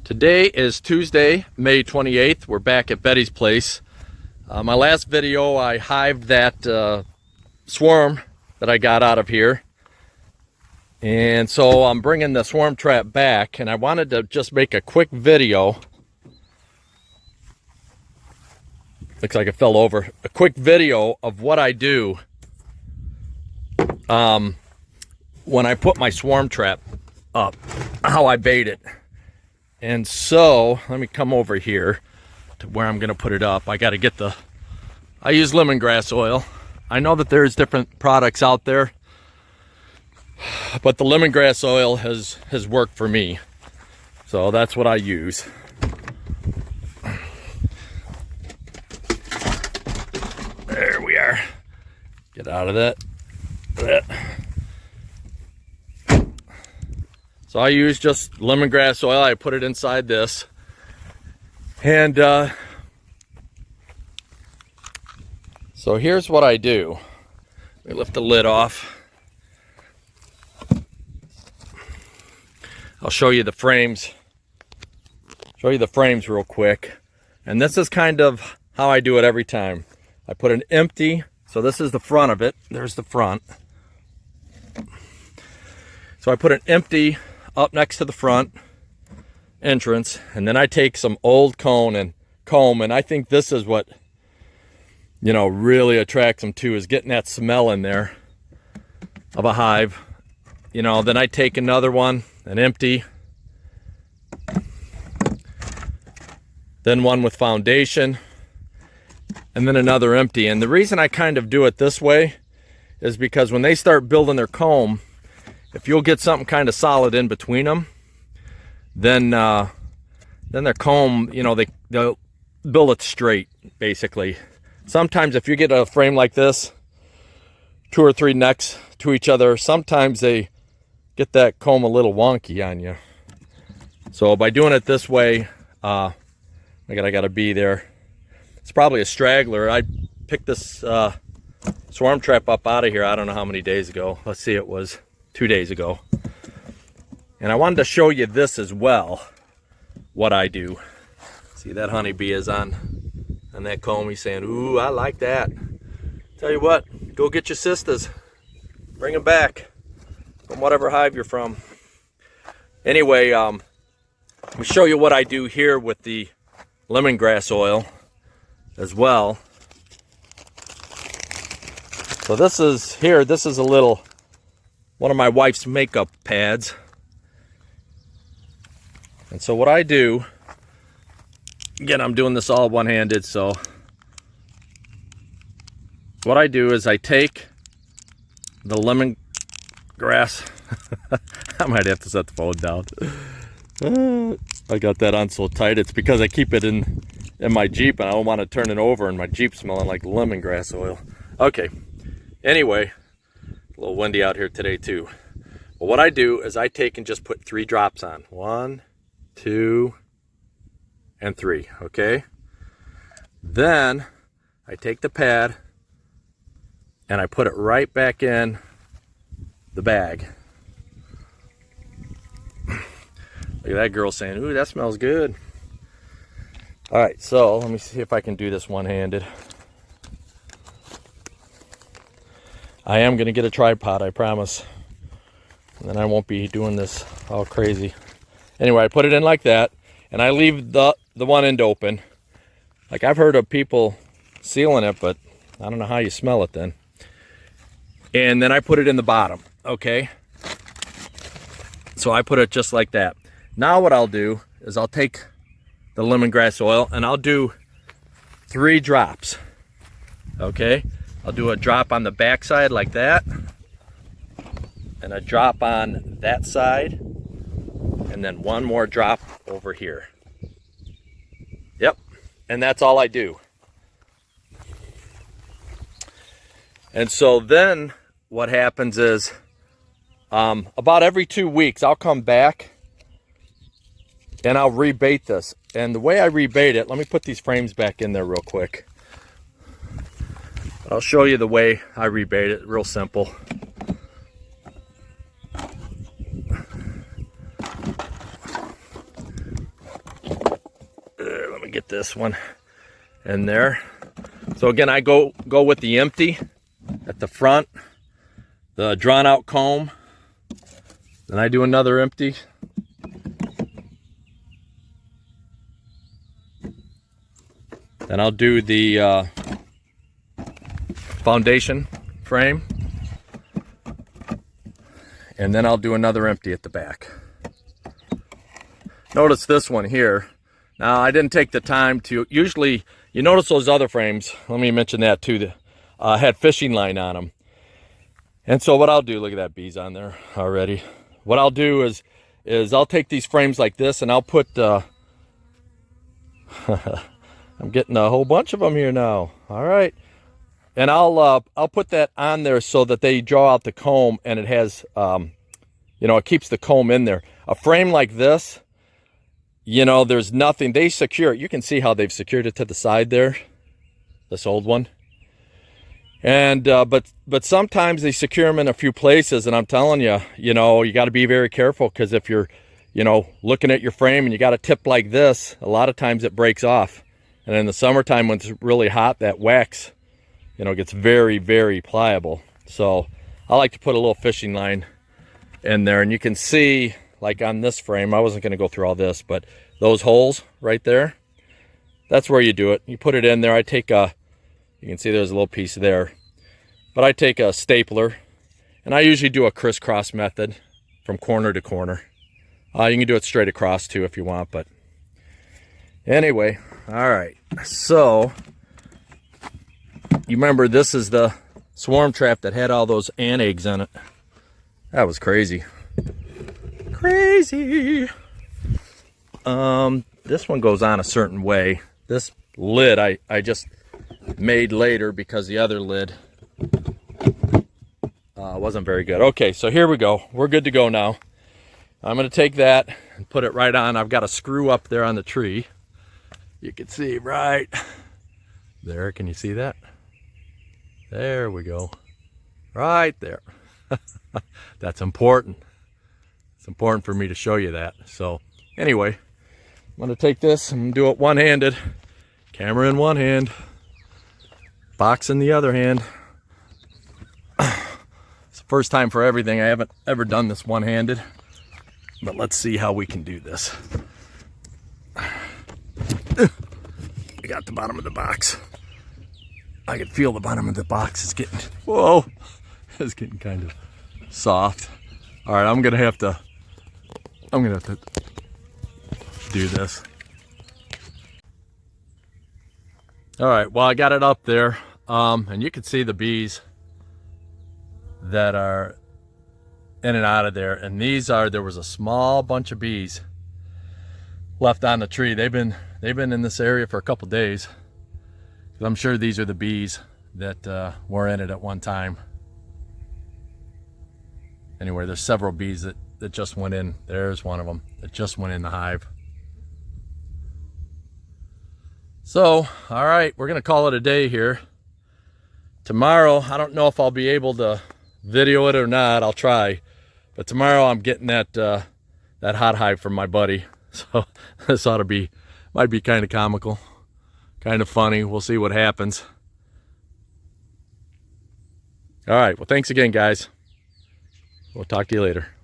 Today is Tuesday, May 28th. We're back at Betty's place. My last video, I hived that swarm that I got out of here. And so I'm bringing the swarm trap back, and I wanted to just make a quick video. Looks like it fell over. A quick video of what I do when I put my swarm trap up, how I bait it. And so let me come over here to where I'm going to put it up. I got to get I use lemongrass oil. I know that there's different products out there, but the lemongrass oil has worked for me. So that's what I use. There we are. Get out of that. So I use just lemongrass oil. I put it inside this. And so here's what I do. Let me lift the lid off. I'll show you the frames. Show you the frames real quick. And this is kind of how I do it every time. I put an empty, so this is the front of it. There's the front. So I put an empty up next to the front entrance, and then I take some old cone and comb, and I think this is what, you know, really attracts them too, is getting that smell in there of a hive. You know, then I take another one, an empty, then one with foundation, and then another empty. And the reason I kind of do it this way is because when they start building their comb, if you'll get something kind of solid in between them, then their comb, you know, they'll build it straight, basically. Sometimes if you get a frame like this, 2 or 3 necks to each other, sometimes they get that comb a little wonky on you. So by doing it this way, I got a bee there. It's probably a straggler. I picked this swarm trap up out of here, I don't know how many days ago. Let's see, it was 2 days ago. And I wanted to show you this as well, what I do. See, that honeybee is on that comb. He's saying, ooh, I like that. Tell you what, go get your sisters. Bring them back from whatever hive you're from. Anyway, let me show you what I do here with the lemongrass oil as well. So this is a little, one of my wife's makeup pads. And so what I do, again, I'm doing this all one-handed, so what I do is I take the lemongrass. I might have to set the phone down. I got that on so tight. It's because I keep it in my Jeep, and I don't want to turn it over and my Jeep smelling like lemongrass oil. Okay, anyway, a little windy out here today too. But what I do is I take and just put 3 drops on. 1, 2, and 3, okay? Then I take the pad and I put it right back in the bag. Look at that girl saying, ooh, that smells good. All right, so let me see if I can do this one-handed. I am going to get a tripod, I promise. And then I won't be doing this all crazy. Anyway, I put it in like that, and I leave the one end open. Like, I've heard of people sealing it, but I don't know how you smell it then. And then I put it in the bottom, okay? So I put it just like that. Now what I'll do is I'll take the lemongrass oil, and I'll do 3 drops, okay? I'll do a drop on the back side like that, and a drop on that side, and then one more drop over here. Yep, and that's all I do. And so then what happens is about every 2 weeks I'll come back and I'll rebait this. And the way I rebait it, let me put these frames back in there real quick. I'll show you the way I rebait it, real simple. get this one in there. So again, I go with the empty at the front, the drawn out comb. Then I do another empty. Then I'll do the foundation frame. And then I'll do another empty at the back. Notice this one here. Now, I didn't take the time to, usually, you notice those other frames, let me mention that too, had fishing line on them. And so what I'll do, look at that, bees on there already. What I'll do is I'll take these frames like this and I'll put, I'm getting a whole bunch of them here now. All right. And I'll put that on there so that they draw out the comb and it has, you know, it keeps the comb in there. A frame like this, you know, there's nothing, they secure it. You can see how they've secured it to the side there, this old one. And, but sometimes they secure them in a few places, and I'm telling you, you know, you got to be very careful, because if you're, you know, looking at your frame and you got a tip like this, a lot of times it breaks off. And in the summertime when it's really hot, that wax, you know, gets very, very pliable. So I like to put a little fishing line in there, and you can see, like on this frame, I wasn't going to go through all this, but those holes right there, that's where you do it. You put it in there. I take a, you can see there's a little piece there, but I take a stapler, and I usually do a crisscross method from corner to corner. You can do it straight across too if you want, but anyway, all right. So you remember, this is the swarm trap that had all those ant eggs in it. That was crazy. Crazy. This one goes on a certain way. This lid I just made later because the other lid wasn't very good. Okay, so here we go. We're good to go now. I'm going to take that and put it right on. I've got a screw up there on the tree. You can see right there. Can you see that? There we go. Right there. That's important. It's important for me to show you that. So anyway, I'm going to take this and do it one-handed. Camera in one hand, box in the other hand. It's the first time for everything. I haven't ever done this one-handed, but let's see how we can do this. I got the bottom of the box. I can feel the bottom of the box is getting, whoa, it's getting kind of soft. All right, I'm gonna have to do this. All right, well, I got it up there, and you can see the bees that are in and out of there. And these are, there was a small bunch of bees left on the tree. They've been in this area for a couple days. I'm sure these are the bees that were in it at one time. Anyway, there's several bees that just went in. There's one of them that just went in the hive. So, all right, we're gonna call it a day here. Tomorrow, I don't know if I'll be able to video it or not. I'll try. But tomorrow I'm getting that that hot hive from my buddy. So this might be kind of comical, kind of funny. We'll see what happens. All right, well, thanks again, guys. We'll talk to you later.